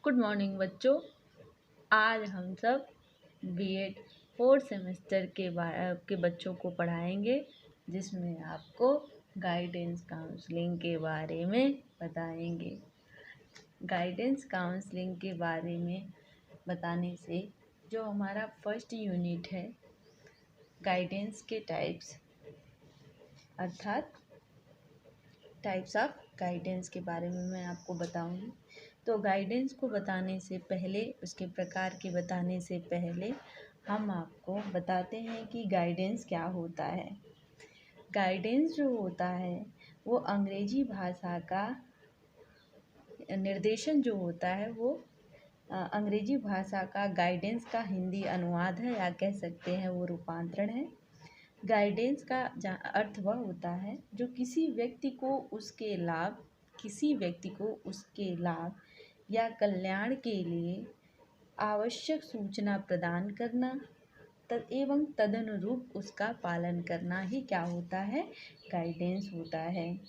Good morning बच्चों। आज हम सब बीएड फोर्थ सेमेस्टर के बच्चों को पढ़ाएंगे, जिसमें आपको गाइडेंस काउंसलिंग के बारे में बताएंगे। गाइडेंस काउंसलिंग के बारे में बताने से जो हमारा फर्स्ट यूनिट है गाइडेंस के टाइप्स, अर्थात टाइप्स ऑफ गाइडेंस के बारे में मैं आपको बताऊंगी। तो गाइडेंस को बताने से पहले, उसके प्रकार के बताने से पहले हम आपको बताते हैं कि गाइडेंस क्या होता है। गाइडेंस जो होता है वो अंग्रेजी भाषा का निर्देशन जो होता है वो अंग्रेजी भाषा का गाइडेंस का हिंदी अनुवाद है, या कह सकते हैं वो रूपांतरण है। गाइडेंस का अर्थ वह होता है जो किसी व्यक्ति को उसके लाभ या कल्याण के लिए आवश्यक सूचना प्रदान करना एवं तदनुरूप उसका पालन करना ही क्या होता है, गाइडेंस होता है।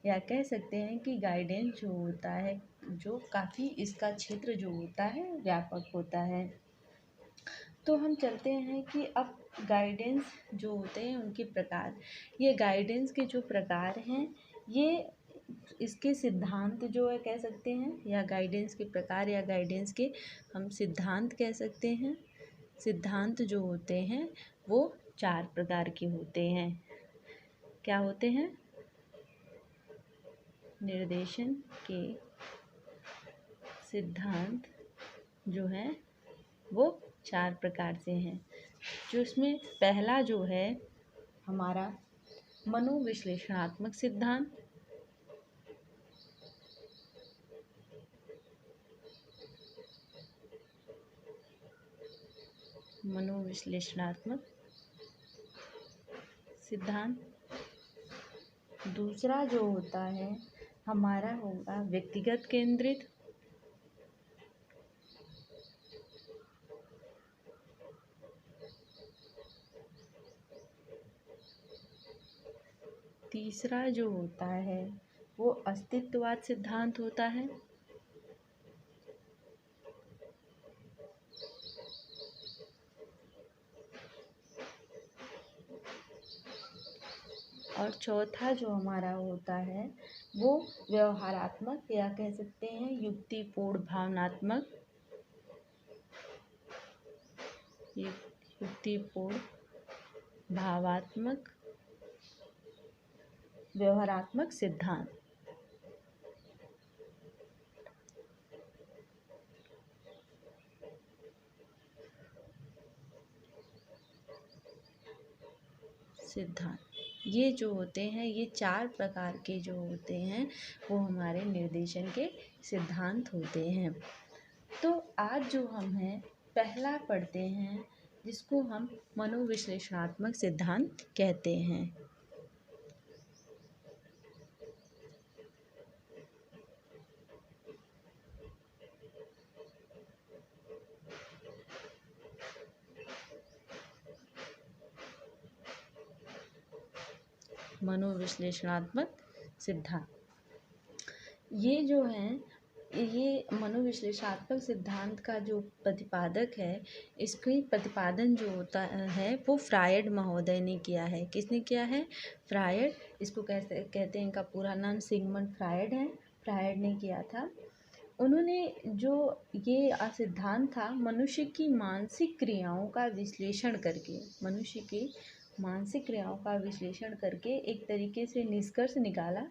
या कह सकते हैं कि गाइडेंस जो होता है, जो काफ़ी इसका क्षेत्र जो होता है व्यापक होता है। तो हम चलते हैं कि अब गाइडेंस जो होते हैं उनके प्रकार। ये गाइडेंस के जो प्रकार हैं, ये इसके सिद्धांत जो है कह सकते हैं, या गाइडेंस के प्रकार या गाइडेंस के हम सिद्धांत कह सकते हैं। सिद्धांत जो होते हैं वो 4 प्रकार के होते हैं। क्या होते हैं? निर्देशन के सिद्धांत जो हैं वो 4 प्रकार से हैं। जो इसमें पहला जो है हमारा मनोविश्लेषणात्मक सिद्धांत। मनोविश्लेषणात्मक सिद्धांत। दूसरा जो होता है हमारा होगा व्यक्तिगत केंद्रित। तीसरा जो होता है वो अस्तित्ववाद सिद्धांत होता है। और चौथा जो हमारा होता है वो व्यवहारात्मक, या कह सकते हैं युक्तिपूर्ण भावात्मक व्यवहारात्मक सिद्धांत। ये जो होते हैं, ये 4 प्रकार के जो होते हैं वो हमारे निर्देशन के सिद्धांत होते हैं। तो आज जो हम हैं पहला पढ़ते हैं, जिसको हम मनोविश्लेषणात्मक सिद्धांत कहते हैं। मनोविश्लेषणात्मक सिद्धांत ये जो हैं, ये मनोविश्लेषणात्मक सिद्धांत का जो प्रतिपादक है, इसके प्रतिपादन जो होता है वो फ्रायड महोदय ने किया है। किसने किया है? फ्रायड। इसको कहते हैं, इनका पूरा नाम सिगमंड फ्रायड है। फ्रायड ने किया था। उन्होंने जो ये सिद्धांत था, मनुष्य की मानसिक क्रियाओं का विश्लेषण करके एक तरीके से निष्कर्ष निकाला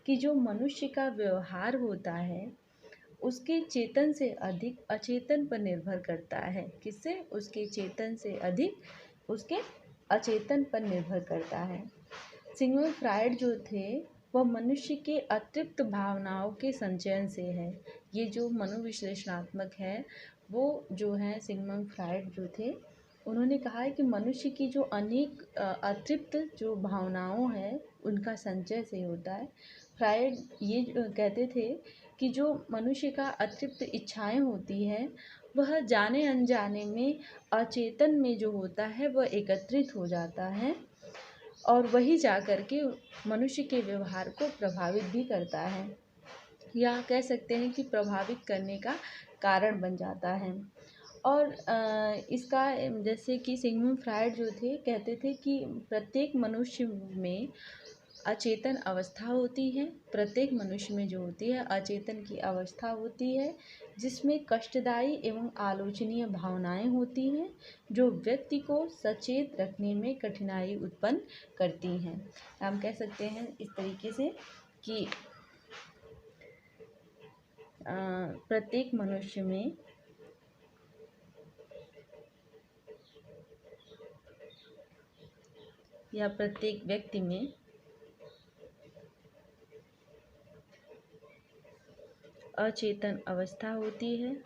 कि जो मनुष्य का व्यवहार होता है उसके चेतन से अधिक अचेतन पर निर्भर करता है। किससे? उसके चेतन से अधिक उसके अचेतन पर निर्भर करता है। सिगमंड फ्रायड जो थे वह मनुष्य के अतृप्त भावनाओं के संचयन से है। ये जो मनोविश्लेषणात्मक है वो जो है सिगमंड फ्रायड जो थे, उन्होंने कहा है कि मनुष्य की जो अनेक अतृप्त जो भावनाओं है उनका संचय से होता है। फ्रायड ये कहते थे कि जो मनुष्य का अतृप्त इच्छाएं होती है वह जाने अनजाने में अचेतन में जो होता है वह एकत्रित हो जाता है, और वही जा कर के मनुष्य के व्यवहार को प्रभावित भी करता है। या कह सकते हैं कि प्रभावित करने का कारण बन जाता है। और इसका जैसे कि सिगमुंड फ्रायड जो थे कहते थे कि प्रत्येक मनुष्य में अचेतन अवस्था होती है, प्रत्येक मनुष्य में जो होती है अचेतन की अवस्था होती है, जिसमें कष्टदायी एवं आलोचनीय भावनाएं होती हैं जो व्यक्ति को सचेत रखने में कठिनाई उत्पन्न करती हैं। हम कह सकते हैं इस तरीके से कि प्रत्येक मनुष्य में या प्रत्येक व्यक्ति में अचेतन अवस्था होती है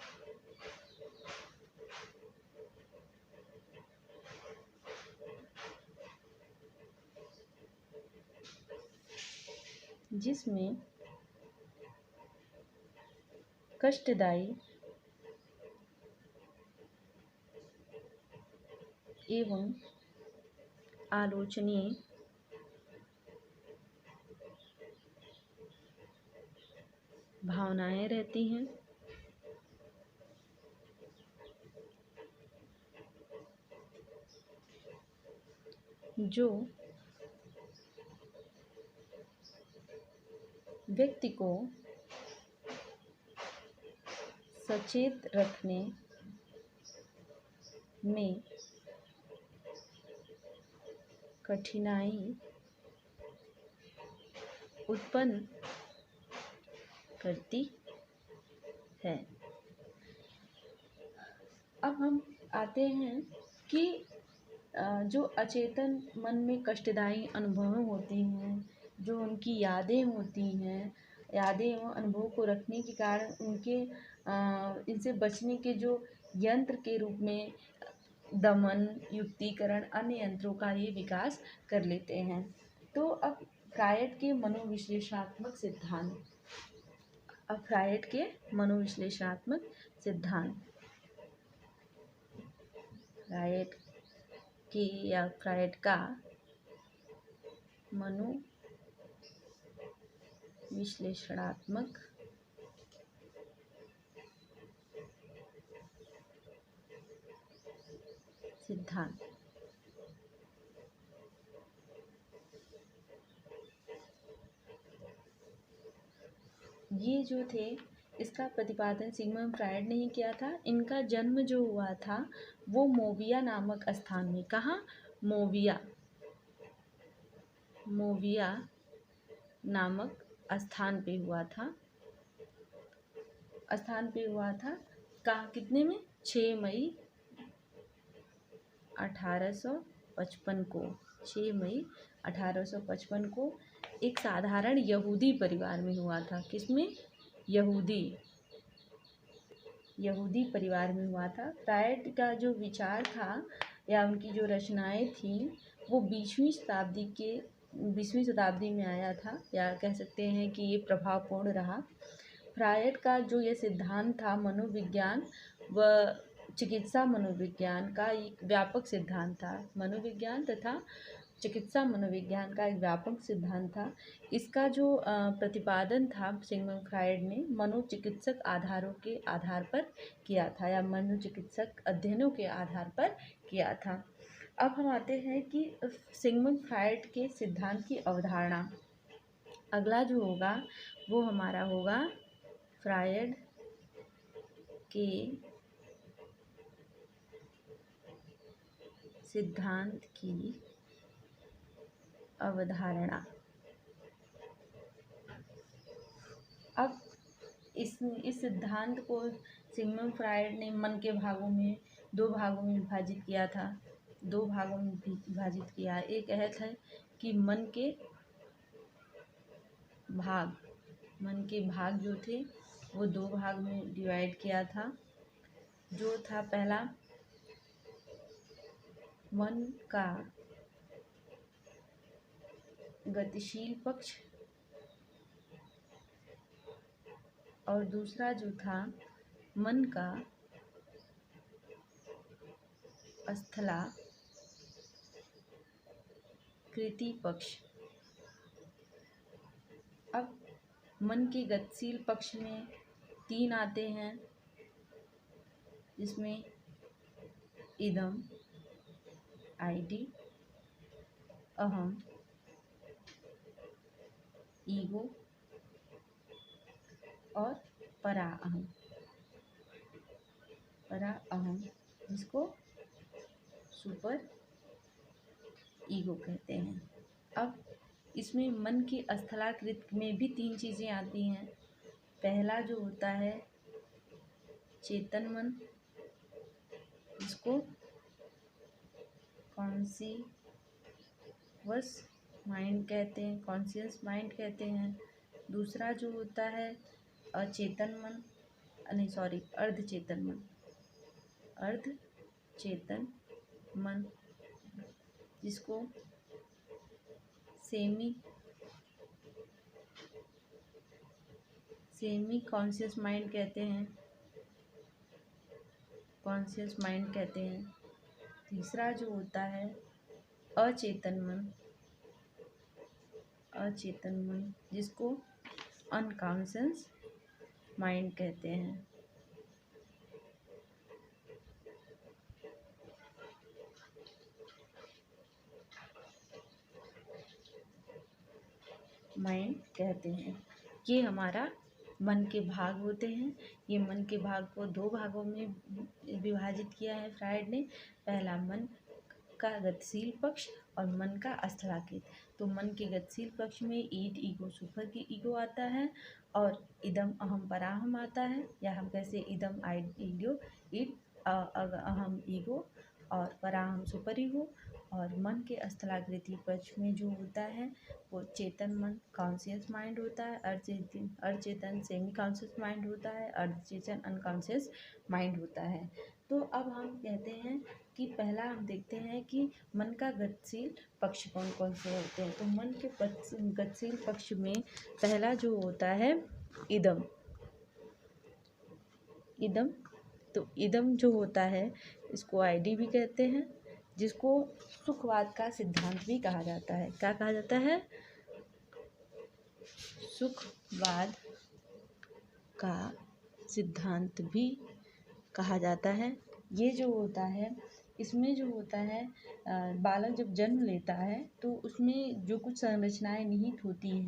जिसमें कष्टदायी एवं आलोचनीय भावनाएं रहती हैं, जो व्यक्ति को सचेत रखने में कठिनाई उत्पन्न करती है। अब हम आते हैं कि जो अचेतन मन में कष्टदायी अनुभव होती हैं, जो उनकी यादें होती हैं, यादें एवं अनुभव को रखने के कारण उनके इनसे बचने के जो यंत्र के रूप में दमन, युक्तिकरण, अन्य यंत्रों का ये विकास कर लेते हैं। तो अब फ्रायड के मनोविश्लेषणात्मक सिद्धांत फ्रायड के या फ्रायड का मनोविश्लेषणात्मक सिद्धांत। ये जो थे इसका प्रतिपादन सिगमंड फ्रायड ने ही किया था। इनका जन्म जो हुआ था वो मोविया नामक स्थान में, कहाँ? मोविया नामक स्थान पे हुआ था। कहाँ, कितने में? 6 मई 1855 को 6 मई 1855 को एक साधारण यहूदी परिवार में हुआ था। किसमें? यहूदी परिवार में हुआ था। फ्रायड का जो विचार था या उनकी जो रचनाएं थी वो 20वीं शताब्दी में आया था, या कह सकते हैं कि ये प्रभावपूर्ण रहा। फ्रायड का जो ये सिद्धांत था मनोविज्ञान व चिकित्सा मनोविज्ञान का एक व्यापक सिद्धांत था। मनोविज्ञान तथा चिकित्सा मनोविज्ञान का एक व्यापक सिद्धांत था। इसका जो प्रतिपादन था सिगमंड फ्रायड ने मनोचिकित्सक आधारों के आधार पर किया था, या मनोचिकित्सक अध्ययनों के आधार पर किया था। अब हम आते हैं कि सिगमंड फ्रायड के सिद्धांत की अवधारणा। अगला जो होगा वो हमारा होगा फ्रायड के सिद्धांत की अवधारणा। अब इस सिद्धांत को सिगमंड फ्रायड ने मन के भागों में 2 भागों में विभाजित किया था। एक है कि मन के भाग जो थे वो 2 भाग में डिवाइड किया था। जो था पहला मन का गतिशील पक्ष और दूसरा जो था मन का स्थलाकृति पक्ष। अब मन के गतिशील पक्ष में 3 आते हैं, जिसमें इदम, आईडी, अहम, ईगो और पराअहम। पराअहम जिसको सुपर ईगो कहते हैं। अब इसमें मन की स्थलाकृति में भी 3 चीज़ें आती हैं। पहला जो होता है चेतन मन, जिसको कॉन्शियस माइंड कहते हैं, कॉन्शियस माइंड कहते हैं। दूसरा जो होता है अचेतन मन, नहीं सॉरी, अर्धचेतन मन। अर्धचेतन मन जिसको सेमी कॉन्शियस माइंड कहते हैं, कॉन्शियस माइंड कहते हैं। तीसरा जो होता है अचेतन मन जिसको अनकॉन्शियस माइंड कहते हैं। माइंड कहते हैं। ये हमारा मन के भाग होते हैं। ये मन के भाग को 2 भागों में विभाजित किया है फ्रायड ने। पहला मन का गतिशील पक्ष और मन का स्थलाकृत। तो मन के गतिशील पक्ष में ईड, ईगो, सुपर की ईगो आता है और इदम, अहम, पराहम आता है, या हम कैसे इदम, ईगो, ईड, अहम, ईगो और पराहम, सुपर ईगो। और मन के स्थलाकृति पक्ष में जो होता है वो चेतन मन, कॉन्शियस माइंड होता है, अर्धचेतन सेमी कॉन्शियस माइंड होता है, अर्धचेतन अनकॉन्शियस माइंड होता है। तो अब हम कहते हैं कि पहला हम देखते हैं कि मन का गतिशील पक्ष कौन कौन से होते हैं। तो मन के गतिशील पक्ष में पहला जो होता है इदम। तो इदम जो होता है इसको आईडी भी कहते हैं, जिसको सुखवाद का सिद्धांत भी कहा जाता है। क्या कहा जाता है? सुखवाद का सिद्धांत भी कहा जाता है। ये जो होता है, इसमें जो होता है बालक जब जन्म लेता है तो उसमें जो कुछ संरचनाएं निहित होती हैं